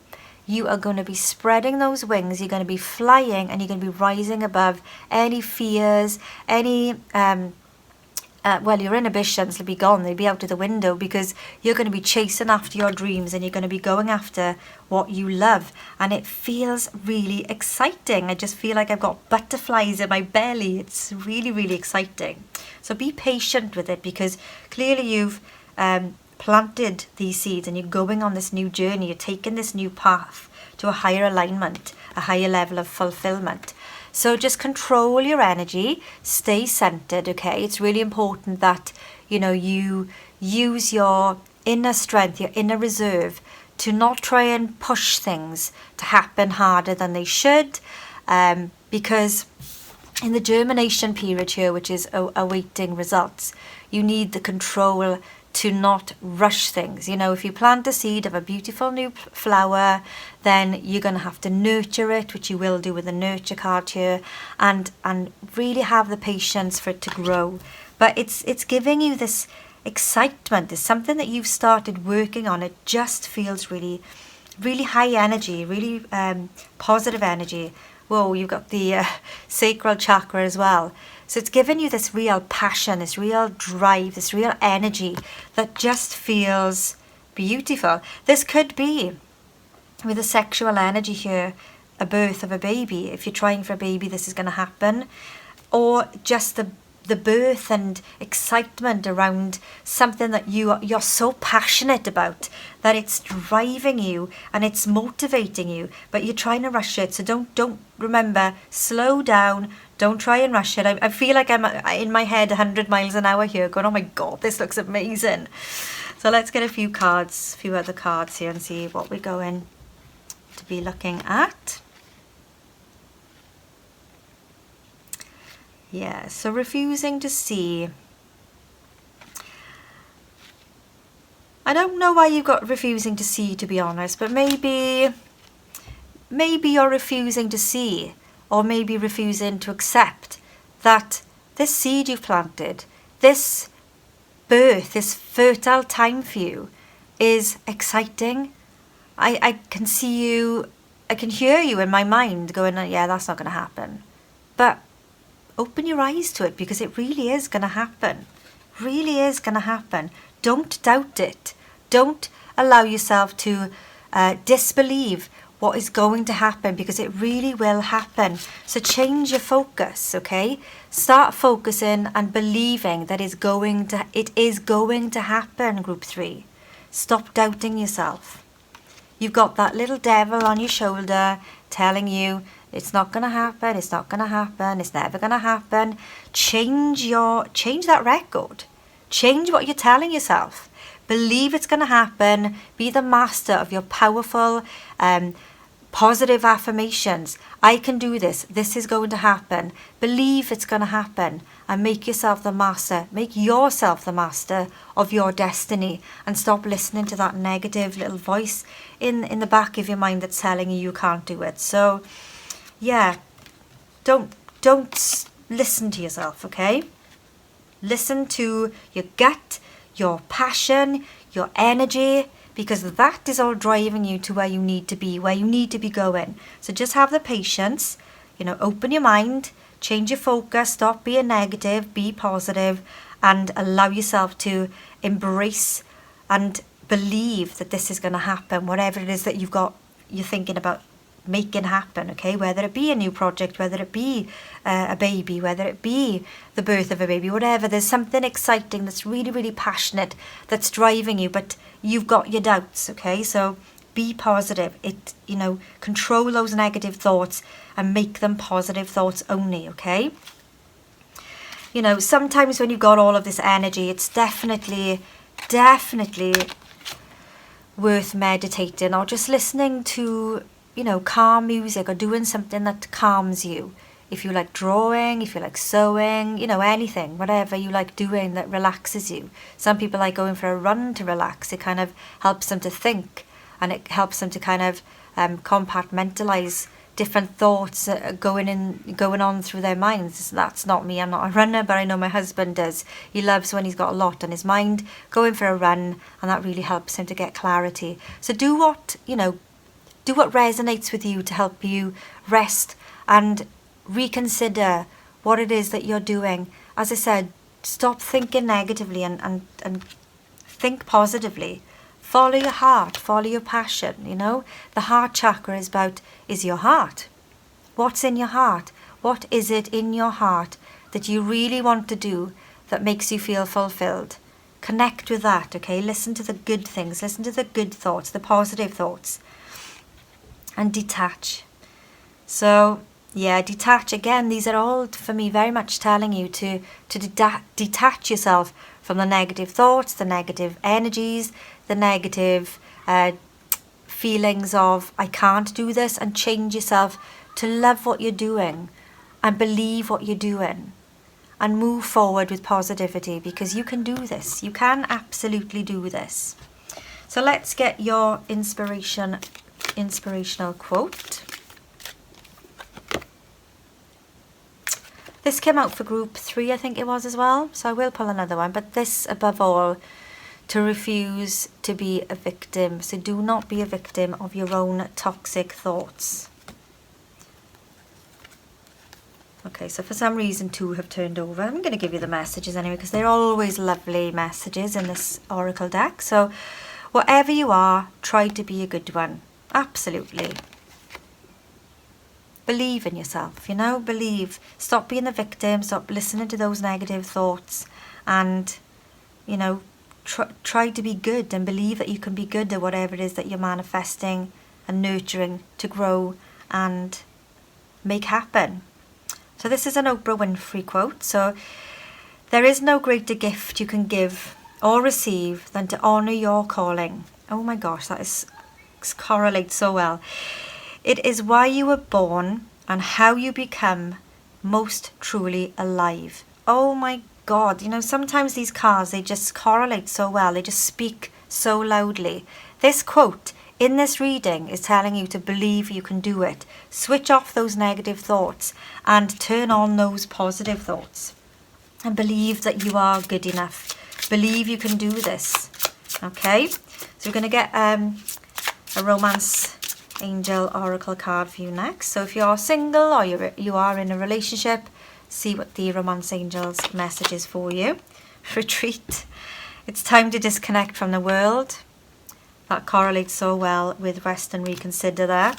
you are going to be spreading those wings, you're going to be flying, and you're going to be rising above any fears, any, well, your inhibitions will be gone, they'll be out of the window, because you're going to be chasing after your dreams and you're going to be going after what you love. And it feels really exciting. I just feel like I've got butterflies in my belly. It's really, really exciting. So be patient with it, because clearly you've planted these seeds and you're going on this new journey. You're taking this new path to a higher alignment, a higher level of fulfillment. So just control your energy, stay centered, okay? It's really important that, you know, you use your inner strength, your inner reserve, to not try and push things to happen harder than they should, because in the germination period here, which is awaiting results, you need the control to not rush things. You know, if you plant a seed of a beautiful new flower, then you're going to have to nurture it, which you will do with the nurture card here, and really have the patience for it to grow. But it's giving you this excitement. It's something that you've started working on. It just feels really, really high energy, really positive energy. Whoa, you've got the sacral chakra as well. So it's giving you this real passion, this real drive, this real energy that just feels beautiful. This could be, with a sexual energy here, a birth of a baby. If you're trying for a baby, this is going to happen. Or just the birth and excitement around something that you're so passionate about that it's driving you and it's motivating you, but you're trying to rush it. So don't remember, slow down. Don't try and rush it. I feel like I'm in my head 100 miles an hour here going, oh my God, this looks amazing. So let's get a few other cards here and see what we're going to be looking at. Yeah, so refusing to see. I don't know why you've got refusing to see, to be honest, but maybe you're refusing to see, or maybe refusing to accept that this seed you've planted, this birth, this fertile time for you is exciting. I can see you, I can hear you in my mind going, yeah, that's not going to happen. But open your eyes to it, because it really is going to happen. Really is going to happen. Don't doubt it. Don't allow yourself to disbelieve what is going to happen, because it really will happen. So change your focus, okay? Start focusing and believing that it is going to happen, group 3. Stop doubting yourself. You've got that little devil on your shoulder telling you it's not going to happen, it's not going to happen, it's never going to happen. Change that record. Change what you're telling yourself. Believe it's going to happen. Be the master of your powerful, positive affirmations. I can do this. This is going to happen. Believe it's going to happen, and make yourself the master. Make yourself the master of your destiny, and stop listening to that negative little voice in the back of your mind that's telling you can't do it. So yeah, don't listen to yourself, okay? Listen to your gut, your passion, your energy, because that is all driving you to where you need to be, where you need to be going. So just have the patience, open your mind, change your focus, stop being negative, be positive, and allow yourself to embrace and believe that this is going to happen, whatever it is that you're thinking about making happen, okay? Whether it be a new project, whether it be a baby, whether it be the birth of a baby, whatever. There's something exciting that's really, really passionate that's driving you, but you've got your doubts, okay? So be positive. Control those negative thoughts and make them positive thoughts only, okay? Sometimes when you've got all of this energy, it's definitely worth meditating or just listening to calm music or doing something that calms you. If you like drawing, if you like sewing, anything, whatever you like doing that relaxes you. Some people like going for a run to relax. It kind of helps them to think, and it helps them to kind of compartmentalize different thoughts going on through their minds. That's not me. I'm not a runner, but I know my husband does. He loves when he's got a lot on his mind, going for a run, and that really helps him to get clarity. So do what resonates with you to help you rest and reconsider what it is that you're doing. As I said, stop thinking negatively and think positively. Follow your heart, follow your passion. The heart chakra is your heart. What's in your heart? What is it in your heart that you really want to do that makes you feel fulfilled? Connect with that, okay? Listen to the good things, listen to the good thoughts, the positive thoughts, and detach. So detach. Again, these are all for me very much telling you to detach yourself from the negative thoughts, the negative energies, the negative feelings of I can't do this, and change yourself to love what you're doing and believe what you're doing and move forward with positivity, because you can do this. You can absolutely do this. So let's get your inspirational quote. This came out for group 3, I think it was as well. So I will pull another one. But this, above all, to refuse to be a victim. So do not be a victim of your own toxic thoughts. Okay, so for some reason 2 have turned over. I'm going to give you the messages anyway, because they're always lovely messages in this oracle deck. So whatever you are, try to be a good one. Absolutely. Believe in yourself, believe. Stop being the victim, stop listening to those negative thoughts, and, try to be good and believe that you can be good at whatever it is that you're manifesting and nurturing to grow and make happen. So this is an Oprah Winfrey quote. So, there is no greater gift you can give or receive than to honour your calling. Oh my gosh, that correlates so well. It is why you were born and how you become most truly alive. Oh my God, sometimes these cards, they just correlate so well. They just speak so loudly. This quote in this reading is telling you to believe you can do it. Switch off those negative thoughts and turn on those positive thoughts. And believe that you are good enough. Believe you can do this. Okay? So we're going to get a romance angel oracle card for you next. So if you're single or you are in a relationship, see what the romance angel's message is for you. Retreat. It's time to disconnect from the world. That correlates so well with rest and reconsider there.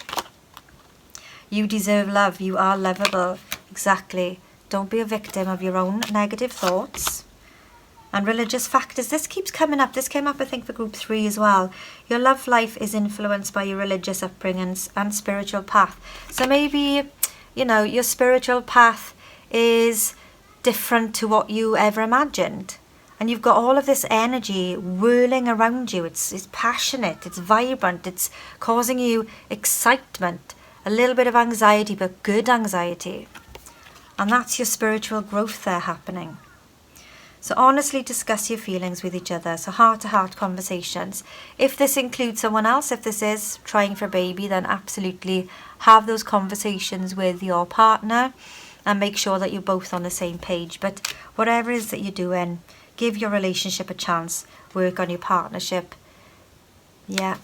You deserve love. You are lovable. Exactly. Don't be a victim of your own negative thoughts. And religious factors. This keeps coming up. This came up, I think, for group 3 as well. Your love life is influenced by your religious upbringing and spiritual path. So maybe, your spiritual path is different to what you ever imagined. And you've got all of this energy whirling around you. It's passionate. It's vibrant. It's causing you excitement. A little bit of anxiety, but good anxiety. And that's your spiritual growth there happening. So honestly discuss your feelings with each other. So heart-to-heart conversations. If this includes someone else, if this is trying for a baby, then absolutely have those conversations with your partner and make sure that you're both on the same page. But whatever it is that you're doing, give your relationship a chance. Work on your partnership. Yeah.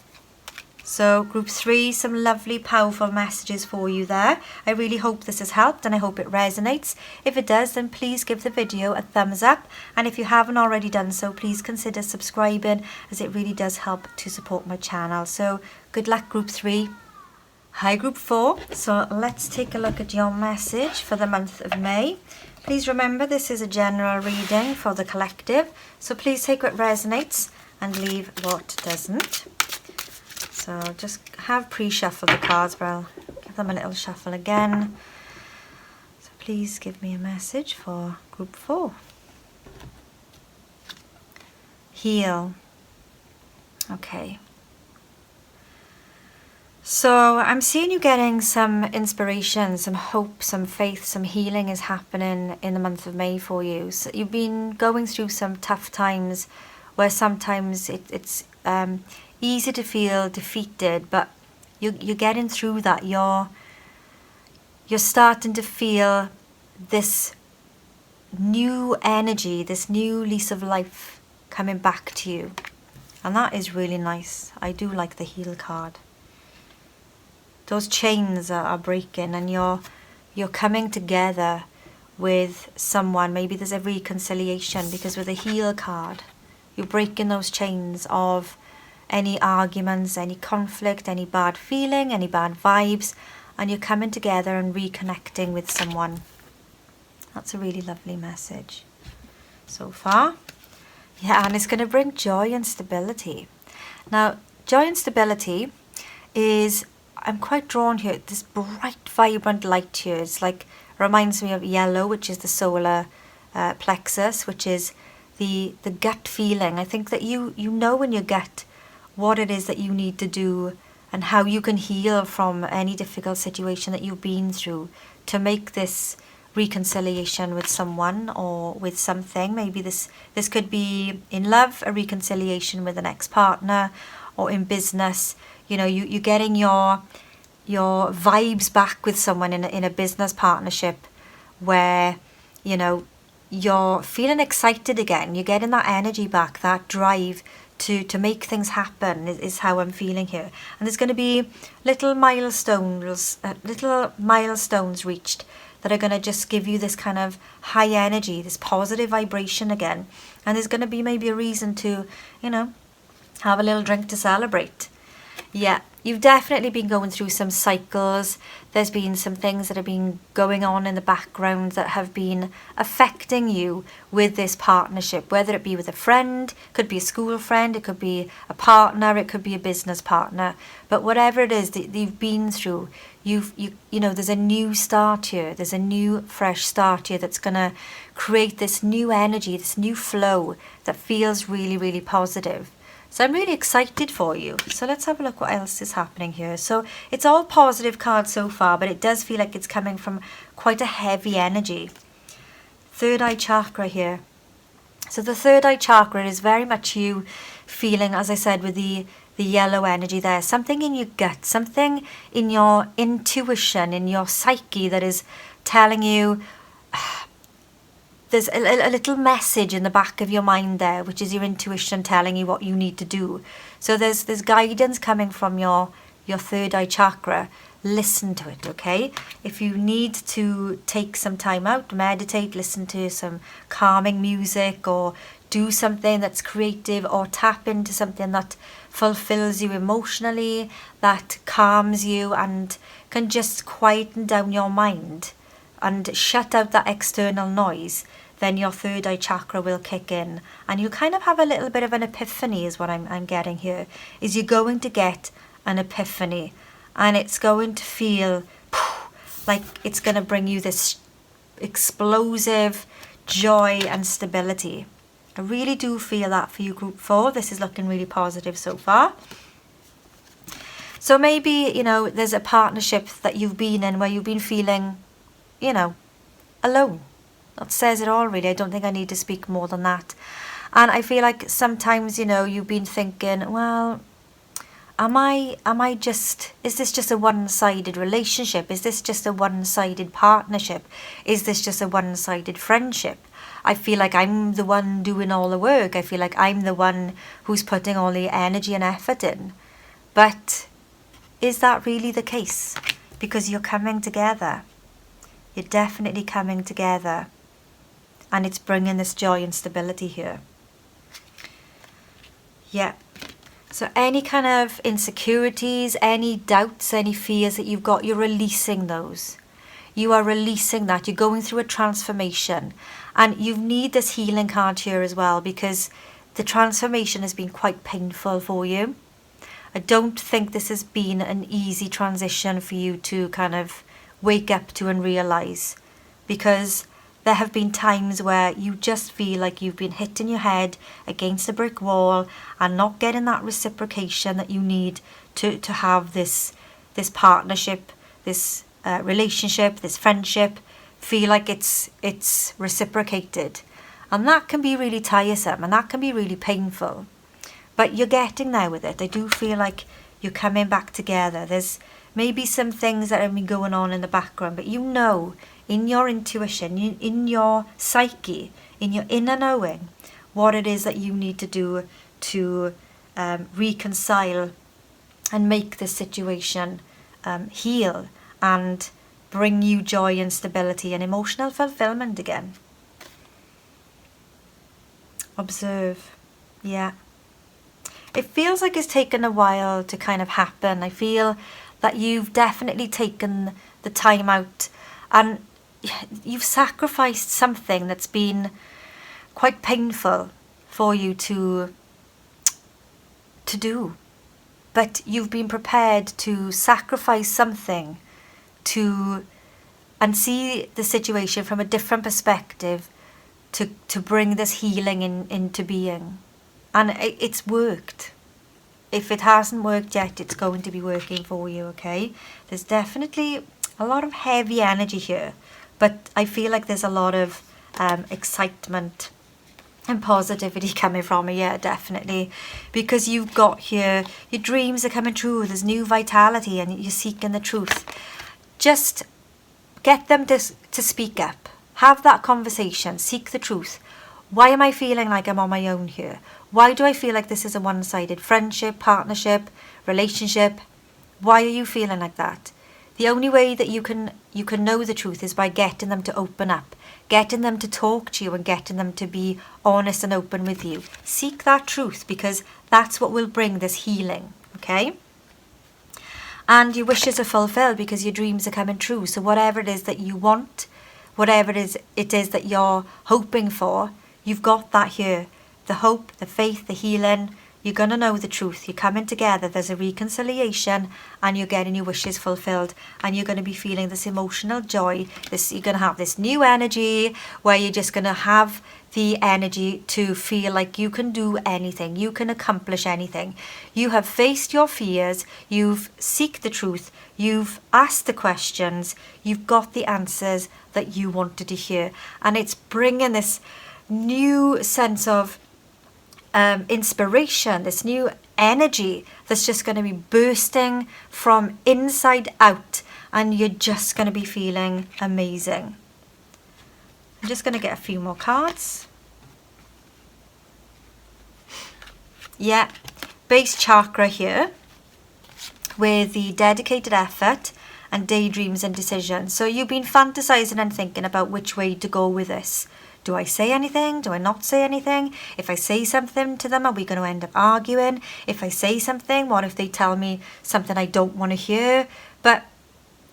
So group 3, some lovely powerful messages for you there. I really hope this has helped and I hope it resonates. If it does, then please give the video a thumbs up. And if you haven't already done so, please consider subscribing, as it really does help to support my channel. So good luck group 3. Hi group 4. So let's take a look at your message for the month of May. Please remember this is a general reading for the collective. So please take what resonates and leave what doesn't. So just have pre-shuffled the cards, but I'll give them a little shuffle again. So please give me a message for group 4. Heal. Okay. So I'm seeing you getting some inspiration, some hope, some faith, some healing is happening in the month of May for you. So you've been going through some tough times where sometimes it's easy to feel defeated, but you're getting through that. You're starting to feel this new energy, this new lease of life coming back to you. And that is really nice. I do like the heal card. Those chains are breaking, and you're coming together with someone. Maybe there's a reconciliation, because with the heal card, you're breaking those chains of any arguments, any conflict, any bad feeling, any bad vibes, and you're coming together and reconnecting with someone. That's a really lovely message so far. Yeah, and it's going to bring joy and stability. Now, joy and stability is, I'm quite drawn here, this bright, vibrant light here. It's like, reminds me of yellow, which is the solar plexus, which is the gut feeling. I think that you know in your gut what it is that you need to do and how you can heal from any difficult situation that you've been through to make this reconciliation with someone or with something. Maybe this could be in love, a reconciliation with an ex-partner, or in business. You know, you're getting your vibes back with someone in a business partnership where, you know, you're feeling excited again. You're getting that energy back, that drive to make things happen is how I'm feeling here. And there's going to be little milestones reached that are going to just give you this kind of high energy, this positive vibration again. And there's going to be maybe a reason to, you know, have a little drink to celebrate. Yeah, you've definitely been going through some cycles. There's been some things that have been going on in the background that have been affecting you with this partnership, whether it be with a friend, could be a school friend, it could be a partner, it could be a business partner. But whatever it is that you've been through, you know, there's a new start here. There's a new fresh start here that's going to create this new energy, this new flow that feels really, really positive. So I'm really excited for you. So let's have a look what else is happening here. So it's all positive cards so far, but it does feel like it's coming from quite a heavy energy. Third eye chakra here. So the third eye chakra is very much you feeling, as I said, with the yellow energy there. Something in your gut, something in your intuition, in your psyche that is telling you, there's a little message in the back of your mind there, which is your intuition telling you what you need to do. So there's guidance coming from your third eye chakra. Listen to it, okay? If you need to take some time out, meditate, listen to some calming music, or do something that's creative, or tap into something that fulfills you emotionally, that calms you and can just quieten down your mind and shut out that external noise, then your third eye chakra will kick in, and you kind of have a little bit of an epiphany is what I'm getting here. Is you're going to get an epiphany, and it's going to feel like it's going to bring you this explosive joy and stability. I really do feel that for you, group 4. This is looking really positive so far. So maybe, you know, there's a partnership that you've been in where you've been feeling, you know, alone. That says it all, really. I don't think I need to speak more than that. And I feel like sometimes, you know, you've been thinking, well, is this just a one-sided relationship? Is this just a one-sided partnership? Is this just a one-sided friendship? I feel like I'm the one doing all the work. I feel like I'm the one who's putting all the energy and effort in. But is that really the case? Because you're coming together. You're definitely coming together. And it's bringing this joy and stability here. Yeah. So any kind of insecurities, any doubts, any fears that you've got, you're releasing those. You are releasing that. You're going through a transformation. And you need this healing card here as well, because the transformation has been quite painful for you. I don't think this has been an easy transition for you to kind of wake up to and realise, because there have been times where you just feel like you've been hitting your head against a brick wall and not getting that reciprocation that you need to have this this partnership, this relationship, this friendship, feel like it's reciprocated. And that can be really tiresome, and that can be really painful. But you're getting there with it. I do feel like you're coming back together. There's maybe some things that have been going on in the background, but you know, in your intuition, in your psyche, in your inner knowing, what it is that you need to do to reconcile and make this situation heal and bring you joy and stability and emotional fulfillment again. Observe. Yeah. It feels like it's taken a while to kind of happen. I feel that you've definitely taken the time out and you've sacrificed something that's been quite painful for you to do. But you've been prepared to sacrifice something and see the situation from a different perspective to bring this healing into being. And it's worked. If it hasn't worked yet, it's going to be working for you, okay? There's definitely a lot of heavy energy here, but I feel like there's a lot of excitement and positivity coming from it, yeah, definitely. Because you've got here, your dreams are coming true, there's new vitality and you're seeking the truth. Just get them to speak up. Have that conversation, seek the truth. Why am I feeling like I'm on my own here? Why do I feel like this is a one-sided friendship, partnership, relationship? Why are you feeling like that? The only way that you can know the truth is by getting them to open up, getting them to talk to you and getting them to be honest and open with you. Seek that truth because that's what will bring this healing, okay? And your wishes are fulfilled because your dreams are coming true. So whatever it is that you want, whatever it is that you're hoping for, you've got that here. The hope, the faith, the healing. You're going to know the truth. You're coming together. There's a reconciliation and you're getting your wishes fulfilled. And you're going to be feeling this emotional joy. You're going to have this new energy where you're just going to have the energy to feel like you can do anything. You can accomplish anything. You have faced your fears. You've seeked the truth. You've asked the questions. You've got the answers that you wanted to hear. And it's bringing this new sense of inspiration, this new energy that's just going to be bursting from inside out, and you're just going to be feeling amazing. I'm just going to get a few more cards. Yeah, base chakra here with the dedicated effort and daydreams and decisions. So you've been fantasizing and thinking about which way to go with this. Do I say anything? Do I not say anything? If I say something to them, are we going to end up arguing? If I say something, what if they tell me something I don't want to hear? But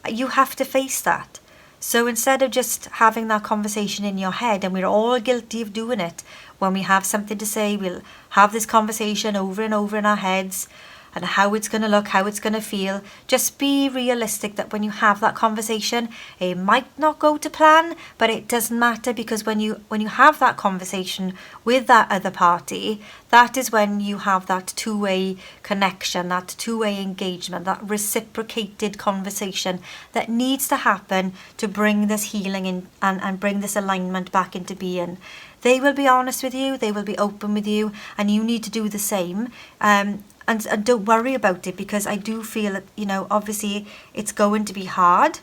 you have to face that. So instead of just having that conversation in your head, and we're all guilty of doing it, when we have something to say, we'll have this conversation over and over in our heads, and how it's going to look, how it's going to feel. Just be realistic that when you have that conversation, it might not go to plan, but it doesn't matter, because when you have that conversation with that other party, that is when you have that two-way connection, that two-way engagement, that reciprocated conversation that needs to happen to bring this healing in and bring this alignment back into being. They will be honest with you, they will be open with you, and you need to do the same. And don't worry about it, because I do feel that, obviously it's going to be hard,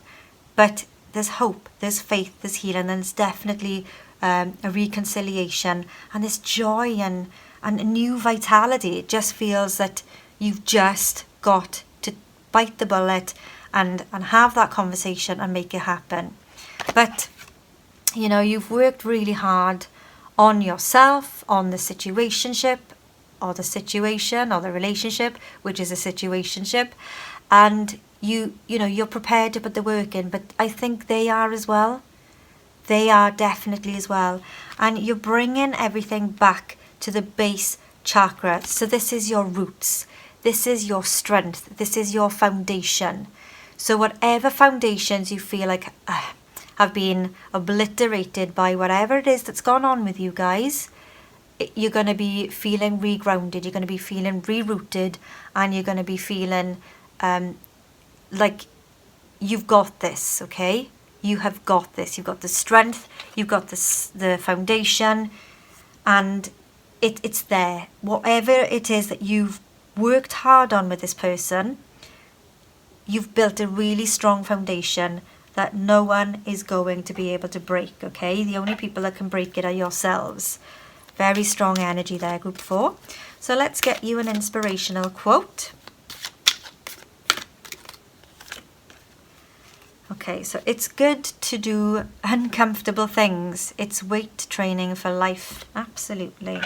but there's hope, there's faith, there's healing, and there's definitely a reconciliation and this joy and new vitality. It just feels that you've just got to bite the bullet and have that conversation and make it happen. But, you've worked really hard on yourself, on the situationship, or the situation or the relationship, which is a situationship, and you're prepared to put the work in, but I think they are as well. They are definitely as well. And you're bringing everything back to the base chakra. So this is your roots. This is your strength. This is your foundation. So whatever foundations you feel like have been obliterated by whatever it is that's gone on with you guys, you're going to be feeling regrounded, you're going to be feeling rerouted, and you're going to be feeling like, you've got this, okay? You have got this. You've got the strength, you've got the foundation, and it's there. Whatever it is that you've worked hard on with this person, you've built a really strong foundation that no one is going to be able to break, okay? The only people that can break it are yourselves. Very strong energy there, group 4. So let's get you an inspirational quote. Okay, so it's good to do uncomfortable things. It's weight training for life. Absolutely.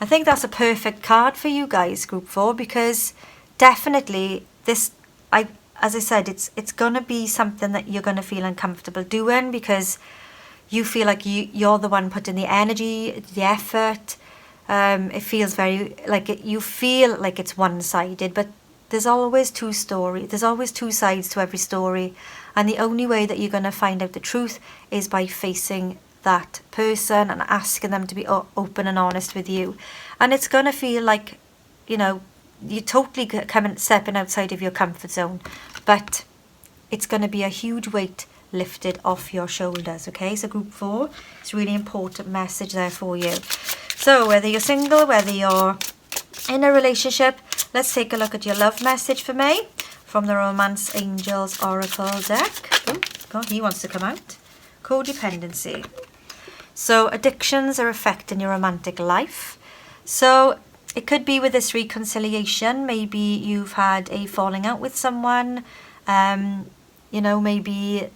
I think that's a perfect card for you guys, group 4, because definitely this, as I said, it's going to be something that you're going to feel uncomfortable doing, because you feel like you're the one putting the energy, the effort. It feels very like you feel like it's one-sided, but there's always two stories. There's always two sides to every story, and the only way that you're going to find out the truth is by facing that person and asking them to be open and honest with you. And it's going to feel like, you're totally stepping outside of your comfort zone, but it's going to be a huge weight lifted off your shoulders, okay? So group 4, it's a really important message there for you. So whether you're single, whether you're in a relationship, let's take a look at your love message for May from the Romance Angels Oracle deck. Oh, God, he wants to come out. Codependency. So addictions are affecting your romantic life. So it could be with this reconciliation. Maybe you've had a falling out with someone. Maybe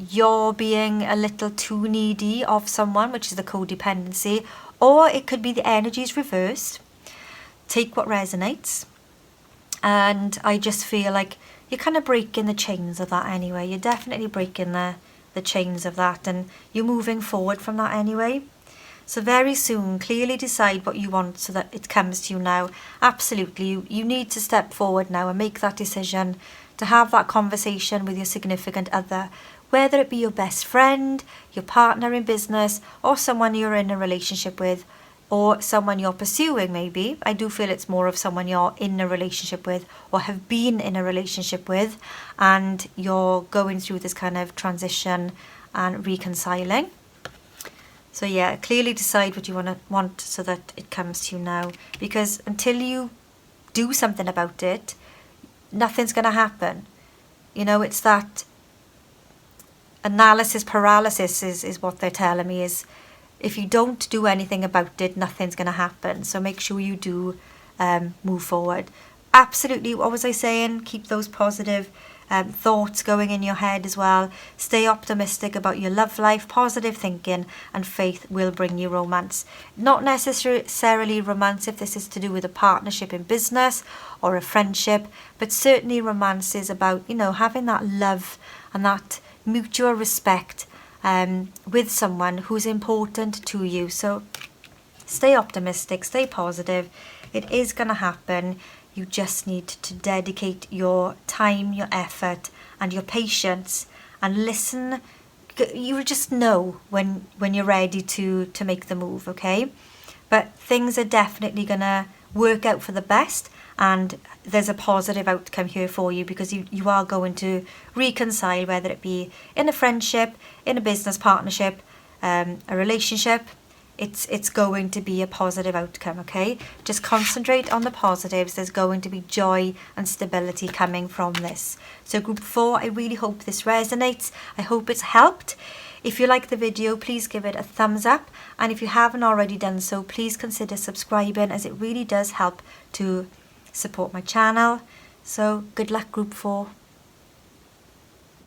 you're being a little too needy of someone, which is the codependency. Or it could be the energies reversed. Take what resonates. And I just feel like you're kind of breaking the chains of that anyway. You're definitely breaking the chains of that, and you're moving forward from that anyway. So very soon, clearly decide what you want so that it comes to you now. Absolutely, you need to step forward now and make that decision to have that conversation with your significant other, whether it be your best friend, your partner in business, or someone you're in a relationship with, or someone you're pursuing maybe. I do feel it's more of someone you're in a relationship with or have been in a relationship with, and you're going through this kind of transition and reconciling. So yeah, clearly decide what you want so that it comes to you now, because until you do something about it, nothing's going to happen. It's that analysis paralysis is what they're telling me, is if you don't do anything about it, nothing's going to happen. So make sure you do move forward. Absolutely, what was I saying? Keep those positive thoughts going in your head as well. Stay optimistic about your love life. Positive thinking and faith will bring you romance. Not necessarily romance if this is to do with a partnership in business or a friendship, but certainly romance is about, having that love and that mutual respect with someone who's important to you. So stay optimistic, stay positive. It is going to happen. You just need to dedicate your time, your effort, and your patience, and listen. You just know when you're ready to make the move, okay? But things are definitely going to work out for the best, and there's a positive outcome here for you, because you are going to reconcile, whether it be in a friendship, in a business partnership, a relationship. It's going to be a positive outcome, okay? Just concentrate on the positives. There's going to be joy and stability coming from this. So group 4, I really hope this resonates. I hope it's helped. If you like the video, please give it a thumbs up. And if you haven't already done so, please consider subscribing, as it really does help to support my channel. So good luck, group 4.